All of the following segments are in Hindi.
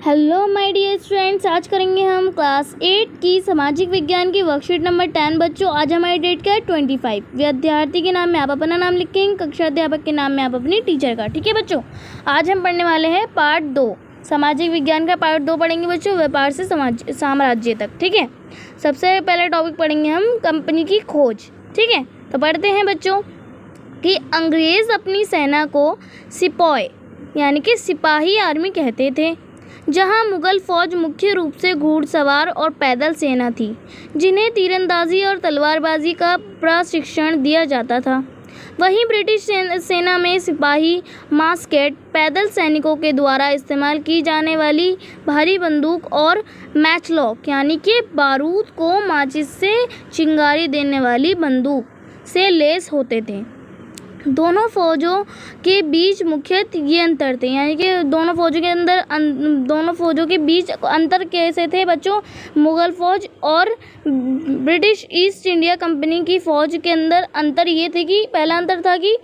हेलो माय डियर स्टूडेंट्स, आज करेंगे हम क्लास 8 की सामाजिक विज्ञान की वर्कशीट नंबर 10। बच्चों, आज हमारी डेट क्या है 25। विद्यार्थी के नाम में आप अपना नाम लिखेंगे, कक्षा अध्यापक के नाम में आप अपनी टीचर का। ठीक है बच्चों, आज हम पढ़ने वाले हैं पार्ट 2, सामाजिक विज्ञान का पार्ट 2 पढ़ेंगे बच्चों, व्यापार से साम्राज्य तक। ठीक है, सबसे पहले टॉपिक पढ़ेंगे हम कंपनी की खोज। ठीक है, तो पढ़ते हैं बच्चों कि अंग्रेज़ अपनी सेना को सिपॉय यानी कि सिपाही आर्मी कहते थे, जहां मुगल फौज मुख्य रूप से घुड़सवार और पैदल सेना थी, जिन्हें तीरंदाजी और तलवारबाजी का प्रशिक्षण दिया जाता था। वहीं ब्रिटिश सेना में सिपाही मास्केट पैदल सैनिकों के द्वारा इस्तेमाल की जाने वाली भारी बंदूक और मैचलॉक यानी कि बारूद को माचिस से चिंगारी देने वाली बंदूक से लैस होते थे। दोनों फौजों के बीच मुख्यतः ये अंतर थे, यानी कि दोनों फौजों के बीच अंतर कैसे थे बच्चों? मुग़ल फ़ौज और ब्रिटिश ईस्ट इंडिया कंपनी की फ़ौज के अंदर अंतर ये थे कि पहला अंतर था कि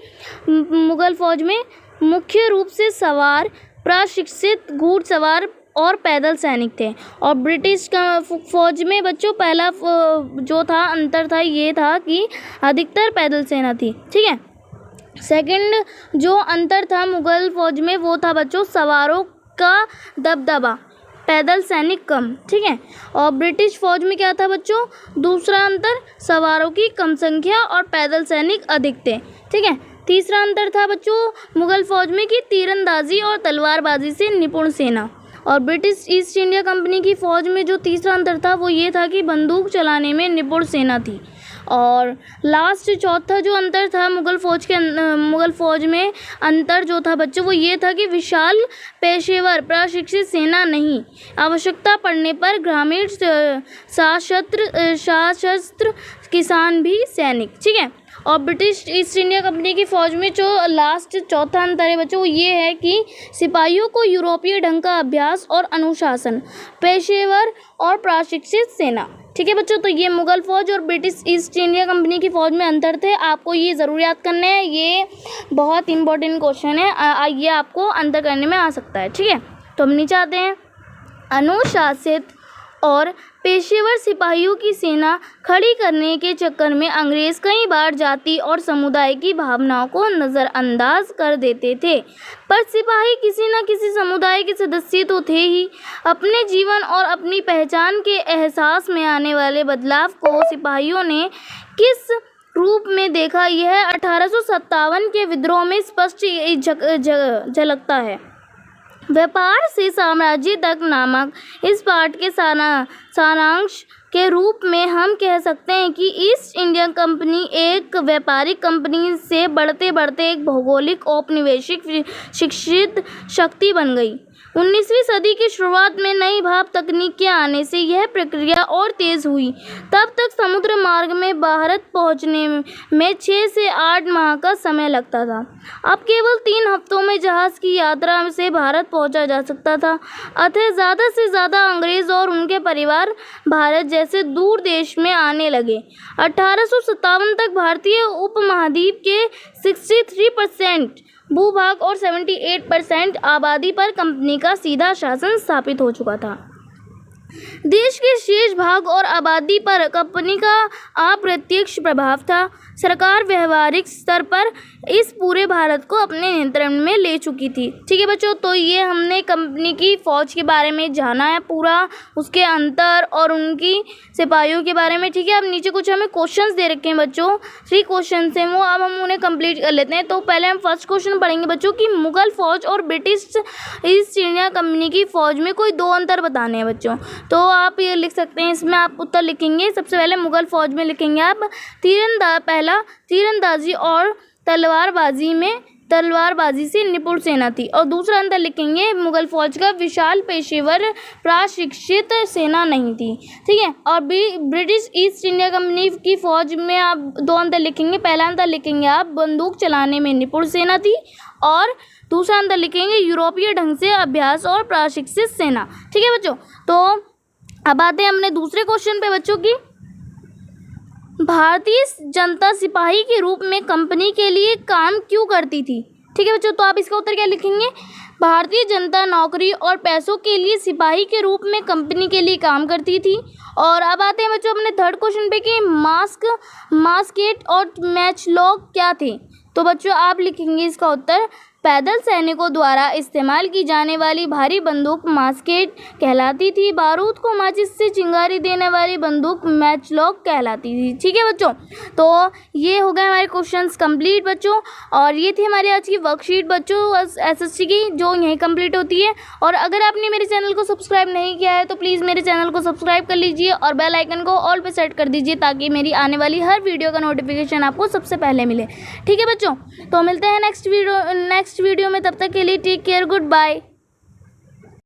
मुग़ल फ़ौज में मुख्य रूप से सवार प्रशिक्षित घुड़सवार और पैदल सैनिक थे, और ब्रिटिश फ़ौज में बच्चों पहला जो था अंतर था ये था कि अधिकतर पैदल सेना थी। ठीक है, सेकंड जो अंतर था मुग़ल फ़ौज में वो था बच्चों सवारों का दबदबा, पैदल सैनिक कम। ठीक है, और ब्रिटिश फ़ौज में क्या था बच्चों? दूसरा अंतर सवारों की कम संख्या और पैदल सैनिक अधिक थे। ठीक है, तीसरा अंतर था बच्चों मुग़ल फ़ौज में कि तीरंदाजी और तलवारबाजी से निपुण सेना, और ब्रिटिश ईस्ट इंडिया कंपनी की फ़ौज में जो तीसरा अंतर था वो ये था कि बंदूक चलाने में निपुण सेना थी। और लास्ट चौथा जो अंतर था मुग़ल फ़ौज में अंतर जो था बच्चों वो ये था कि विशाल पेशेवर प्रशिक्षित सेना नहीं, आवश्यकता पड़ने पर ग्रामीण सशस्त्र किसान भी सैनिक। ठीक है, और ब्रिटिश ईस्ट इंडिया कंपनी की फ़ौज में जो लास्ट चौथा अंतर है बच्चों वो ये है कि सिपाहियों को यूरोपीय ढंग का अभ्यास और अनुशासन, पेशेवर और प्रशिक्षित सेना। ठीक है बच्चों, तो ये मुग़ल फ़ौज और ब्रिटिश ईस्ट इंडिया कंपनी की फ़ौज में अंतर थे। आपको ये ज़रूर याद करना है, ये बहुत इंपॉर्टेंट क्वेश्चन है, ये आपको अंतर करने में आ सकता है। ठीक है, तो हम नीचे आते हैं। अनुशासित और पेशेवर सिपाहियों की सेना खड़ी करने के चक्कर में अंग्रेज़ कई बार जाति और समुदाय की भावनाओं को नज़रअंदाज कर देते थे, पर सिपाही किसी न किसी समुदाय के सदस्य तो थे ही। अपने जीवन और अपनी पहचान के एहसास में आने वाले बदलाव को सिपाहियों ने किस रूप में देखा, यह 1857 के विद्रोह में स्पष्ट झलकता है। व्यापार से साम्राज्य तक नामक इस पाठ के सारांश के रूप में हम कह सकते हैं कि ईस्ट इंडिया कंपनी एक व्यापारिक कंपनी से बढ़ते बढ़ते एक भौगोलिक औपनिवेशिक शिक्षित शक्ति बन गई। 19वीं सदी की शुरुआत में नई भाप तकनीक के आने से यह प्रक्रिया और तेज़ हुई। तब तक समुद्र मार्ग में भारत पहुंचने में 6 से 8 माह का समय लगता था, अब केवल 3 हफ्तों में जहाज़ की यात्रा से भारत पहुंचा जा सकता था। अतः ज़्यादा से ज़्यादा अंग्रेज़ और उनके परिवार भारत जैसे दूर देश में आने लगे। 1857 तक भारतीय उपमहाद्वीप के 63% भूभाग और 78% आबादी पर कंपनी का सीधा शासन स्थापित हो चुका था। देश के शेष भाग और आबादी पर कंपनी का अप्रत्यक्ष प्रभाव था। सरकार व्यवहारिक स्तर पर इस पूरे भारत को अपने नियंत्रण में ले चुकी थी। ठीक है बच्चों, तो ये हमने कंपनी की फ़ौज के बारे में जाना है पूरा, उसके अंतर और उनकी सिपाहियों के बारे में। ठीक है, अब नीचे कुछ हमें क्वेश्चंस दे रखे हैं बच्चों, 3 क्वेश्चन हैं वो, अब हम उन्हें कंप्लीट कर लेते हैं। तो पहले हम फर्स्ट क्वेश्चन पढ़ेंगे बच्चों कि मुग़ल फ़ौज और ब्रिटिश ईस्ट इंडिया कंपनी की फ़ौज में कोई 2 अंतर बताने हैं बच्चों। तो आप ये लिख सकते हैं, इसमें आप उत्तर लिखेंगे। सबसे पहले मुग़ल फ़ौज में लिखेंगे आप तीरंदाजी और तलवारबाजी से निपुण सेना थी, और दूसरा अंतर लिखेंगे मुग़ल फ़ौज का विशाल पेशेवर प्रशिक्षित सेना नहीं थी। ठीक है, और ब्रिटिश ईस्ट इंडिया कंपनी की फ़ौज में आप 2 अंतर लिखेंगे। पहला अंतर लिखेंगे आप बंदूक चलाने में निपुण सेना थी, और दूसरा अंतर लिखेंगे यूरोपीय ढंग से अभ्यास और प्रशिक्षित सेना। ठीक है बच्चों, तो अब आते हैं अपने दूसरे क्वेश्चन पे बच्चों की। भारतीय जनता सिपाही के रूप में कंपनी के लिए काम क्यों करती थी? ठीक है बच्चों, तो आप इसका उत्तर क्या लिखेंगे? भारतीय जनता नौकरी और पैसों के लिए सिपाही के रूप में कंपनी के लिए काम करती थी। और अब आते हैं बच्चों अपने थर्ड क्वेश्चन पे कि मास्केट और मैचलॉक क्या थे। तो बच्चों आप लिखेंगे इसका उत्तर, पैदल सैनिकों द्वारा इस्तेमाल की जाने वाली भारी बंदूक मास्केट कहलाती थी। बारूद को माचिस से चिंगारी देने वाली बंदूक मैचलॉक कहलाती थी। ठीक है बच्चों, तो ये हो गए हमारे क्वेश्चंस कंप्लीट बच्चों, और ये थी हमारी आज की वर्कशीट बच्चों एसएससी की, जो यहीं कंप्लीट होती है। और अगर आपने मेरे चैनल को सब्सक्राइब नहीं किया है तो प्लीज़ मेरे चैनल को सब्सक्राइब कर लीजिए और बेल आइकन को ऑल पे सेट कर दीजिए, ताकि मेरी आने वाली हर वीडियो का नोटिफिकेशन आपको सबसे पहले मिले। ठीक है बच्चों, तो मिलते हैं नेक्स्ट वीडियो में। तब तक के लिए टेक केयर, गुड बाय।